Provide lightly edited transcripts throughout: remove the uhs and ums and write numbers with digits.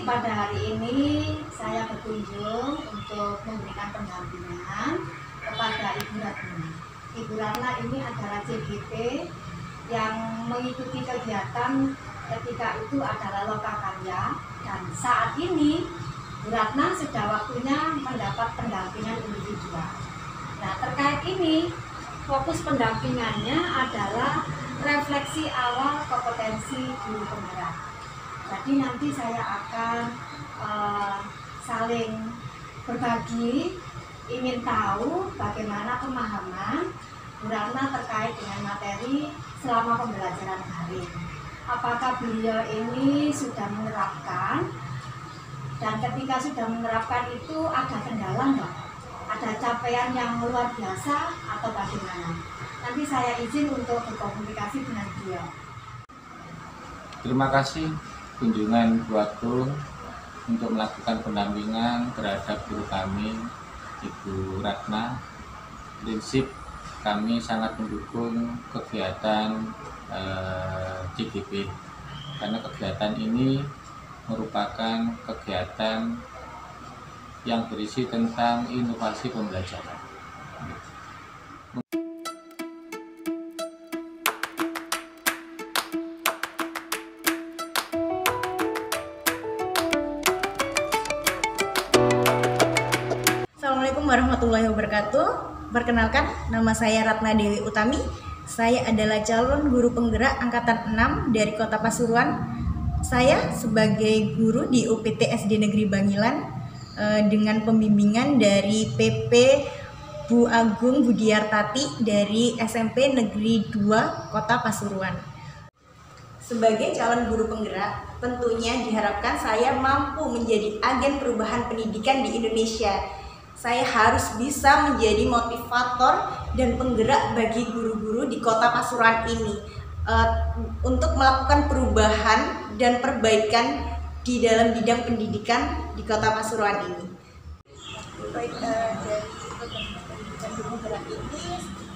pada hari ini saya berkunjung untuk memberikan pendampingan kepada Ibu Ratna. Ibu Ratna ini adalah CGT yang mengikuti kegiatan ketika itu adalah lokakarya, dan saat ini Bu Ratna sudah waktunya mendapat pendampingan individual. Nah, terkait ini fokus pendampingannya adalah refleksi awal kompetensi guru penggerak. Jadi nanti saya akan saling berbagi, ingin tahu bagaimana pemahaman Bu Ratna terkait dengan materi selama pembelajaran daring. Apakah beliau ini sudah menerapkan, dan ketika sudah menerapkan itu ada kendala enggak? Ada capaian yang luar biasa atau bagaimana? Nanti saya izin untuk berkomunikasi dengan beliau. Terima kasih kunjungan Bu Agung untuk melakukan pendampingan terhadap guru kami, Ibu Ratna. Prinsip kami sangat mendukung kegiatan CGP karena kegiatan ini merupakan kegiatan yang berisi tentang inovasi pembelajaran. Assalamualaikum warahmatullahi wabarakatuh. Perkenalkan, nama saya Ratna Dewi Utami. Saya adalah calon guru penggerak angkatan 6 dari Kota Pasuruan. Saya sebagai guru di UPT SD Negeri Bangilan dengan pembimbingan dari PP Bu Agung Budiartati dari SMP Negeri 2 Kota Pasuruan. Sebagai calon guru penggerak, tentunya diharapkan saya mampu menjadi agen perubahan pendidikan di Indonesia. Saya harus bisa menjadi motivator dan penggerak bagi guru-guru di Kota Pasuruan ini untuk melakukan perubahan dan perbaikan di dalam bidang pendidikan di Kota Pasuruan ini. Baik, dari program pendidikan guru penggerak ini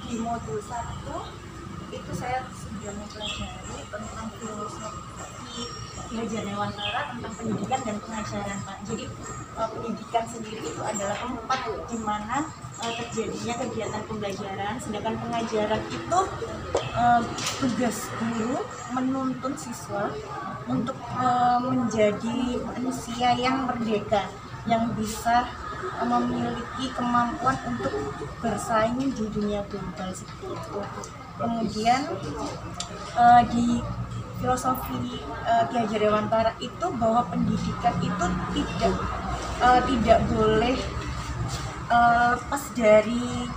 di modul 1 itu saya sudah mempelajari tentang filosofi Ki Hajar Dewantara tentang pendidikan dan pengajaran, Pak. Jadi pendidikan sendiri itu adalah tempat di mana terjadinya kegiatan pembelajaran, sedangkan pengajaran itu tugas guru menuntun siswa untuk menjadi manusia yang merdeka, yang bisa memiliki kemampuan untuk bersaing di dunia global seperti itu. Kemudian di filosofi Ki Hajar Dewantara itu bahwa pendidikan itu tidak boleh lepas dari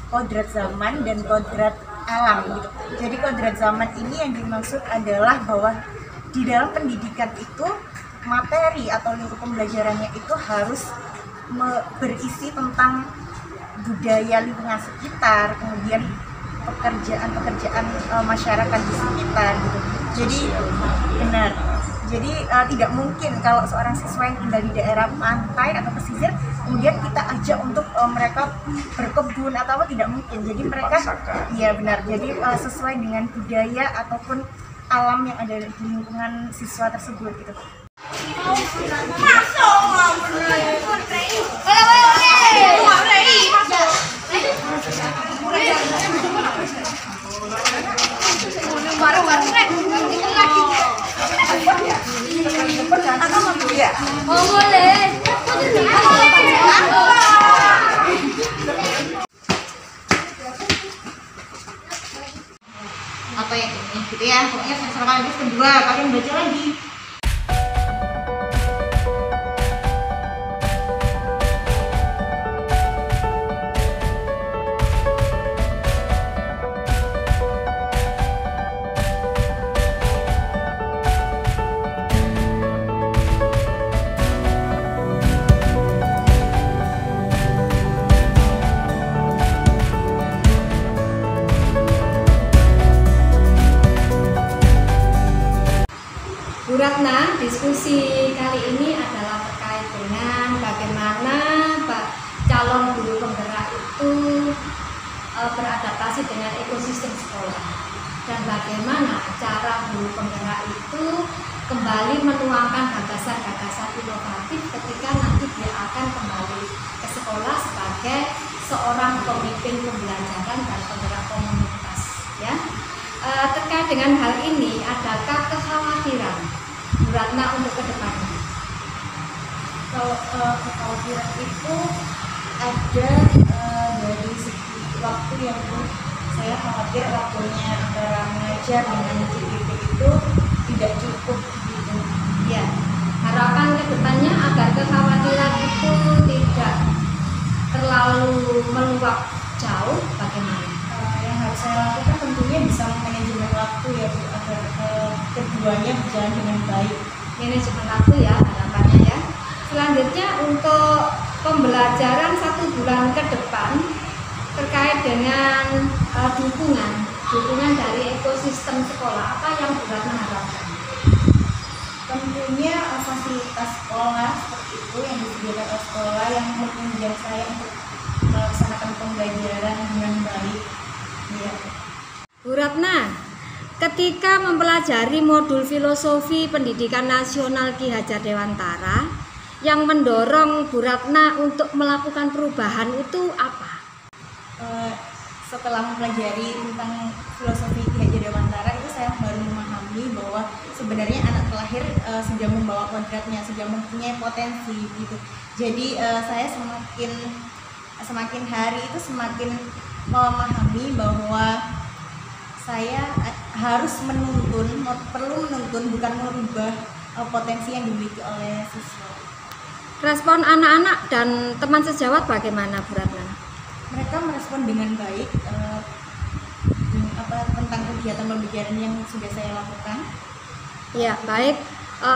kodrat zaman dan kodrat alam gitu. Jadi kodrat zaman ini yang dimaksud adalah bahwa di dalam pendidikan itu materi atau lingkup pembelajarannya itu harus berisi tentang budaya lingkungan sekitar, kemudian pekerjaan masyarakat di sekitar gitu. Jadi benar. Jadi tidak mungkin kalau seorang siswa yang tinggal di daerah pantai atau pesisir kemudian kita ajak untuk mereka berkebun atau apa, tidak mungkin. Jadi mereka iya benar. Jadi sesuai dengan budaya ataupun alam yang ada di lingkungan siswa tersebut gitu. Apa yang ini gitu ya, pokoknya misalkan kedua kalian baca lagi. Bu Ratna, diskusi kali ini adalah terkait dengan bagaimana calon guru penggerak itu beradaptasi dengan ekosistem sekolah, dan bagaimana cara guru penggerak itu kembali menuangkan gagasan-gagasan gagasan inovatif ketika nanti dia akan kembali ke sekolah sebagai seorang pemimpin pembelajaran dan penggerak komunitas ya. Terkait dengan hal ini, adakah kekhawatiran Bu Ratna untuk kedepannya? Kalau kekhawatiran itu ada dari segi waktu yang saya khawatir waktunya antara mengajar dengan CPP itu tidak cukup gitu. Ya, harapan kedepannya agar kekhawatiran itu tidak terlalu meluap jauh, bagaimana? Yang harus saya lakukan tentunya bisa manajemen waktu ya Bu, agar keduanya berjalan dengan baik. Manajemen waktu ya harapannya ya. Selanjutnya untuk pembelajaran 1 bulan ke depan terkait dengan dukungan dari ekosistem sekolah, apa yang Bu Ratna harapkan? Tentunya fasilitas sekolah seperti itu yang disediakan oleh sekolah yang menunjang saya untuk melaksanakan pembelajaran dengan baik. Ya. Bu Ratna, ketika mempelajari modul filosofi pendidikan nasional Ki Hajar Dewantara, yang mendorong Bu Ratna untuk melakukan perubahan itu apa? Setelah mempelajari tentang filosofi Ki Hajar Dewantara itu saya baru memahami bahwa sebenarnya anak terlahir sudah membawa kodratnya, sudah mempunyai potensi gitu. Jadi saya semakin hari itu semakin memahami bahwa saya harus perlu menuntun bukan merubah potensi yang dimiliki oleh siswa. Respon anak-anak dan teman sejawat bagaimana Bu Ratna? Mereka merespon dengan baik tentang kegiatan pembelajaran yang sudah saya lakukan. Ya, baik.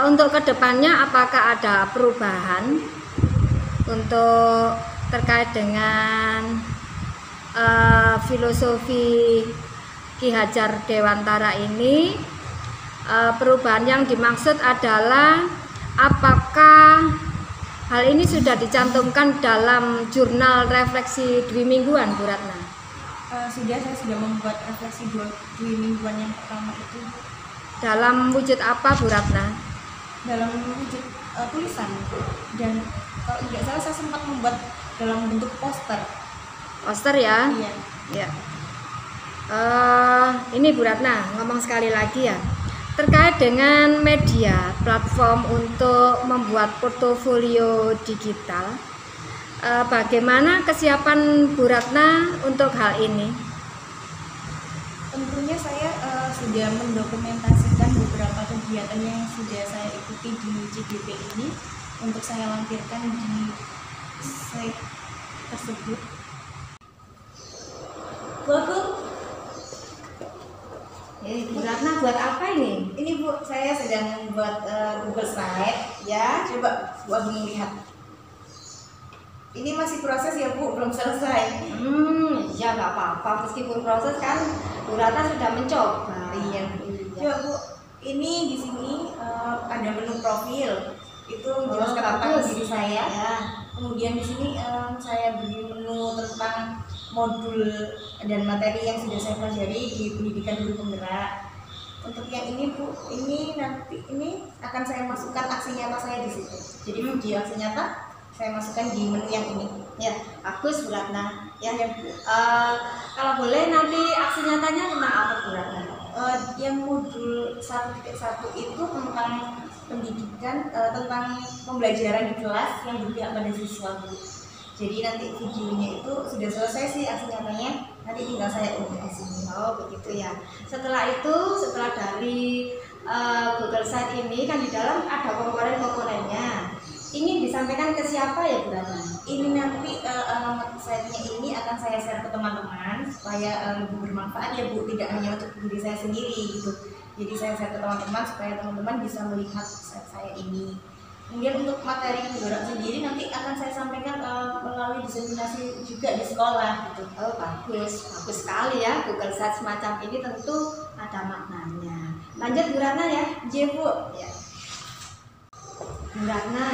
Untuk kedepannya apakah ada perubahan untuk terkait dengan filosofi Ki Hajar Dewantara ini? Perubahan yang dimaksud adalah apakah hal ini sudah dicantumkan dalam jurnal refleksi Dwi Mingguan, Bu Ratna? Saya sudah membuat refleksi Dwi Mingguan yang pertama itu. Dalam wujud apa, Bu Ratna? Dalam wujud tulisan, dan kalau tidak salah saya sempat membuat dalam bentuk poster. Poster ya? Iya. Ya. Ini Bu Ratna ngomong sekali lagi ya. Terkait dengan media, platform untuk membuat portofolio digital, bagaimana kesiapan Bu Ratna untuk hal ini? Tentunya saya sudah mendokumentasikan beberapa kegiatan yang sudah saya ikuti di CDP ini untuk saya lampirkan di site tersebut. Bu Ratna buat apa ini? Ini Bu, saya sedang membuat Google Slide ya. Coba Bu Agung lihat. Ini masih proses ya Bu, belum selesai. Ya nggak apa-apa, meskipun proses kan Bu Ratna sudah mencoba. Iya. Coba Bu, ini di sini ada menu profil. Itu menjelaskan tentang diri saya. Ya. Kemudian di sini saya beri menu tentang modul dan materi yang sudah saya pelajari di pendidikan guru penggerak. Untuk yang ini Bu, ini nanti akan saya masukkan aksi nyata saya di situ. Jadi video aksi nyata saya masukkan di menu yang ini. Ya, bagus Bu Ratna. Ya. Ya, Kalau boleh nanti aksi nyatanya tentang apa Bu Ratna? yang modul 1.1 itu tentang pendidikan, tentang pembelajaran di kelas yang berpihak pada siswa Bu. Jadi nanti videonya itu sudah selesai sih aksi nyatanya, nanti tinggal saya unggah di sini. Oh begitu ya. Setelah dari Google Site ini kan di dalam ada komponen-komponennya. Ini disampaikan ke siapa ya Bu Ratna? Ini nanti alamat site-nya ini akan saya share ke teman-teman supaya lebih bermanfaat ya Bu, tidak hanya untuk diri saya sendiri gitu. Jadi saya share ke teman-teman supaya teman-teman bisa melihat site saya ini. Kemudian untuk materi penggerak sendiri nanti akan saya sampaikan melalui diseminasi juga di sekolah gitu. Oh bagus sekali ya. Google Site semacam ini tentu ada maknanya. Lanjut Bu Ratna ya. Iya Bu. Ya. Bu Ratna,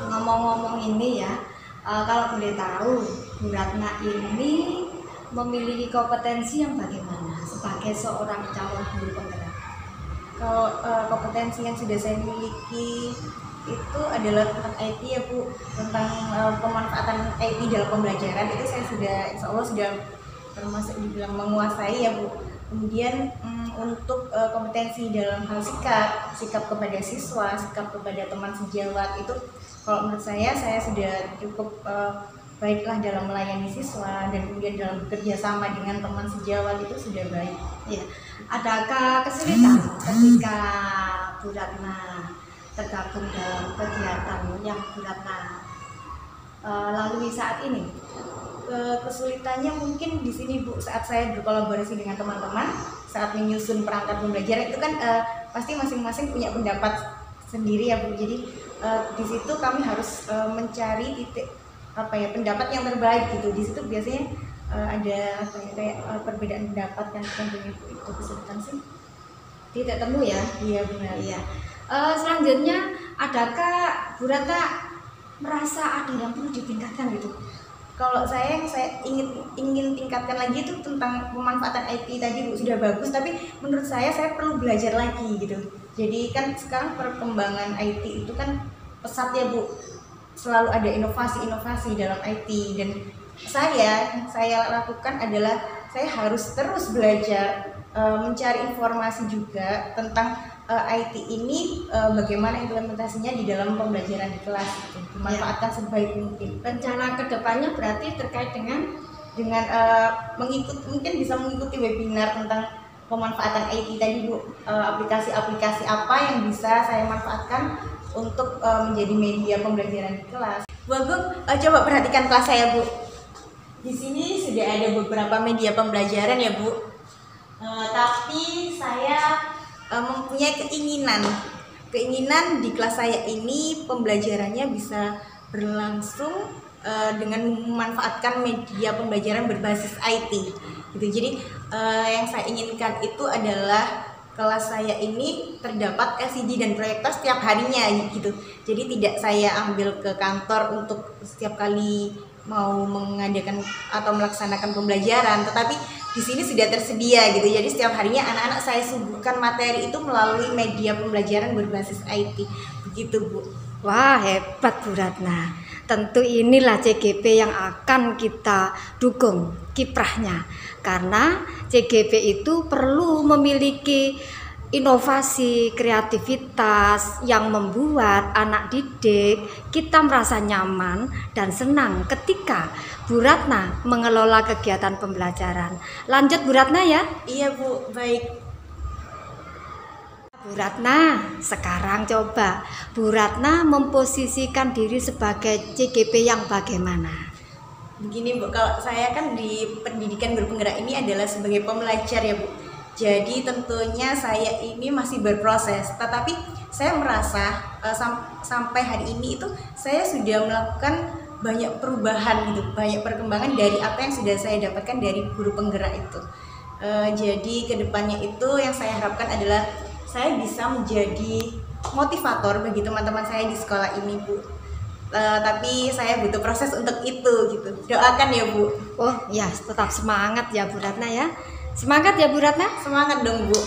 ngomong-ngomong ini ya, kalau boleh tahu Bu Ratna ini memiliki kompetensi yang bagaimana sebagai seorang calon guru penggerak? Kalau kompetensi yang sudah saya miliki itu adalah tentang IT ya Bu, tentang pemanfaatan IT dalam pembelajaran. Itu saya sudah, insya Allah sudah termasuk dibilang menguasai ya Bu. Kemudian untuk kompetensi dalam hal sikap kepada siswa, sikap kepada teman sejawat, itu kalau menurut saya sudah cukup baiklah dalam melayani siswa, dan kemudian dalam bekerja sama dengan teman sejawat itu sudah baik. Ya. Adakah kesulitan ketika Bu Ratna tergabung dalam kegiatan yang Bu Ratna lalui saat ini? Kesulitannya mungkin di sini Bu, saat saya berkolaborasi dengan teman-teman saat menyusun perangkat pembelajaran itu kan pasti masing-masing punya pendapat sendiri ya Bu. Jadi di situ kami harus mencari titik pendapat yang terbaik gitu. Di situ biasanya ada perbedaan pendapat kan, tentunya Bu, itu kesulitan sih. Tidak temu ya? Iya benar. Iya. Selanjutnya, adakah Bu Ratna merasa ada yang perlu ditingkatkan gitu? Kalau saya ingin tingkatkan lagi itu tentang pemanfaatan IT tadi Bu, sudah bagus, tapi menurut saya perlu belajar lagi gitu. Jadi kan sekarang perkembangan IT itu kan pesat ya Bu, selalu ada inovasi-inovasi dalam IT, dan saya lakukan adalah saya harus terus belajar, mencari informasi juga tentang IT ini, bagaimana implementasinya di dalam pembelajaran di kelas itu, dimanfaatkan sebaik mungkin. Rencana kedepannya berarti terkait dengan mungkin bisa mengikuti webinar tentang pemanfaatan IT tadi Bu, aplikasi-aplikasi apa yang bisa saya manfaatkan untuk menjadi media pembelajaran di kelas. Bu Agung, coba perhatikan kelas saya Bu. Di sini sudah ada beberapa media pembelajaran ya Bu, tapi saya mempunyai keinginan di kelas saya ini pembelajarannya bisa berlangsung dengan memanfaatkan media pembelajaran berbasis IT gitu. Jadi yang saya inginkan itu adalah kelas saya ini terdapat LCD dan proyektor setiap harinya gitu. Jadi tidak saya ambil ke kantor untuk setiap kali mau mengadakan atau melaksanakan pembelajaran, tetapi di sini sudah tersedia gitu. Jadi setiap harinya anak-anak saya suguhkan materi itu melalui media pembelajaran berbasis IT. Begitu Bu. Wah, hebat Bu Ratna. Tentu inilah CGP yang akan kita dukung kiprahnya. Karena CGP itu perlu memiliki inovasi, kreativitas yang membuat anak didik kita merasa nyaman dan senang ketika Bu Ratna mengelola kegiatan pembelajaran. Lanjut Bu Ratna ya. Iya Bu, baik. Bu Ratna, sekarang coba Bu Ratna memposisikan diri sebagai CGP yang bagaimana? Begini Bu, kalau saya kan di pendidikan guru penggerak ini adalah sebagai pembelajar ya Bu. Jadi tentunya saya ini masih berproses, tetapi saya merasa sampai hari ini itu saya sudah melakukan banyak perubahan gitu, banyak perkembangan dari apa yang sudah saya dapatkan dari guru penggerak itu. Jadi kedepannya itu yang saya harapkan adalah saya bisa menjadi motivator bagi teman-teman saya di sekolah ini Bu. Tapi saya butuh proses untuk itu gitu. Doakan ya Bu. Oh ya, tetap semangat ya Bu Ratna ya. Semangat ya Bu Ratna. Semangat dong Bu.